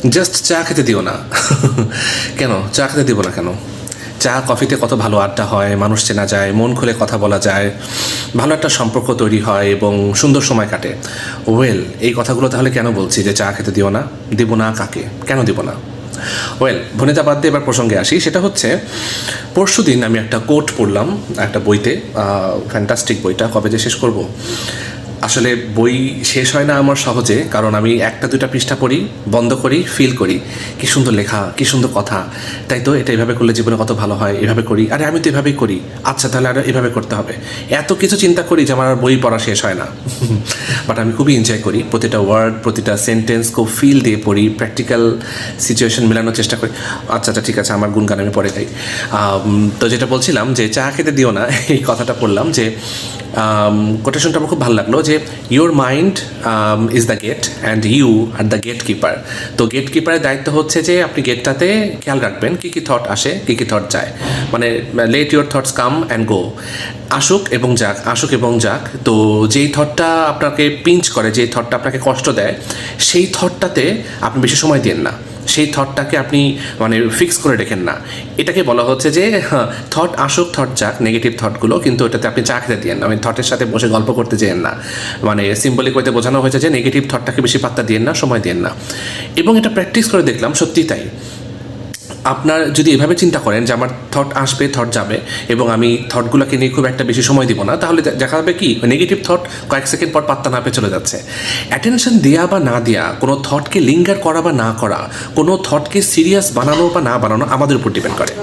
Just চা খেতে দিও না। কেন চা খেতে দিব না কেন? চা কফিতে কত ভালো আড্ডা হয়, মানুষ চেনা যায়, মন খুলে কথা বলা যায়, ভালো একটা সম্পর্ক তৈরি হয় এবং সুন্দর সময় কাটে। ওয়েল, এই কথাগুলো তাহলে কেন বলছি যে চা খেতে দিও না? দিব না কাকে? কেন দিব না? ওয়েল, ভনিতা বাদ দিয়ে এবার প্রসঙ্গে আসি। সেটা হচ্ছে পরশুদিন আমি একটা কোট পড়লাম একটা বইতে। ফ্যান্টাস্টিক বইটা, কবে যে শেষ করব। আসলে বই শেষ হয় না আমার সহজে, কারণ আমি একটা দুইটা পৃষ্ঠা পড়ি, বন্ধ করি, ফিল করি কী সুন্দর লেখা, কী সুন্দর কথা, তাই তো এটা এভাবে করলে জীবনে কত ভালো হয়, এভাবে করি, আরে আমি তো এভাবেই করি, আচ্ছা তাহলে আর এভাবে করতে হবে। এত কিছু চিন্তা করি যে আমার আর বই পড়া শেষ হয় না। বাট আমি খুবই এনজয় করি, প্রতিটা ওয়ার্ড, প্রতিটা সেন্টেন্স খুব ফিল দিয়ে পড়ি, প্র্যাকটিক্যাল সিচুয়েশন মেলানোর চেষ্টা করি। আচ্ছা আচ্ছা ঠিক আছে, আমার গুণগান আমি পরে গাই। তো যেটা বলছিলাম যে চা খেতে দিও না, এই কথাটা পড়লাম যে কোটেশনটা আমার খুব ভালো লাগলো যে your mind is the gate and you are the gate keeper. তো গেট কিপারের দায়িত্ব হচ্ছে যে আপনি গেটটাতে খেয়াল রাখবেন কী কী থট আসে, কী কী থট যায়, মানে let your thoughts come and go, আসুক এবং যাক, আসুক এবং যাক। তো যেই থটটা আপনাকে পিঞ্চ করে, যেই থটটা আপনাকে কষ্ট দেয়, সেই থটটাতে আপনি বেশি সময় দেন না, সেই থটটাকে আপনি মানে ফিক্স করে রেখেন না। এটাকে বলা হচ্ছে যে হ্যাঁ, থট আসুক থট যাক, নেগেটিভ থটগুলো, কিন্তু এটাতে আপনি চা খেতে দিয়েন না, আমি থটের সাথে বসে গল্প করতে যেন না। মানে সিম্বলিক ওইতে বোঝানো হয়েছে যে নেগেটিভ থটটাকে বেশি পাত্তা দিয়েন না, সময় দিয়েন না। এবং এটা প্র্যাকটিস করে দেখলাম সত্যিই তাই। আপনার যদি এভাবে চিন্তা করেন যে আমার থট আসবে, থট যাবে, এবং আমি থটগুলোকে নিয়ে খুব একটা বেশি সময় দিব না, তাহলে দেখা যাবে কি নেগেটিভ থট কয়েক সেকেন্ড পর পাত্তা না পেয়ে চলে যাচ্ছে। অ্যাটেনশন দেওয়া বা না দেওয়া, কোনো থটকে লিঙ্গার করা বা না করা, কোনো থটকে সিরিয়াস বানানো বা না বানানো আমাদের উপর ডিপেন্ড করে।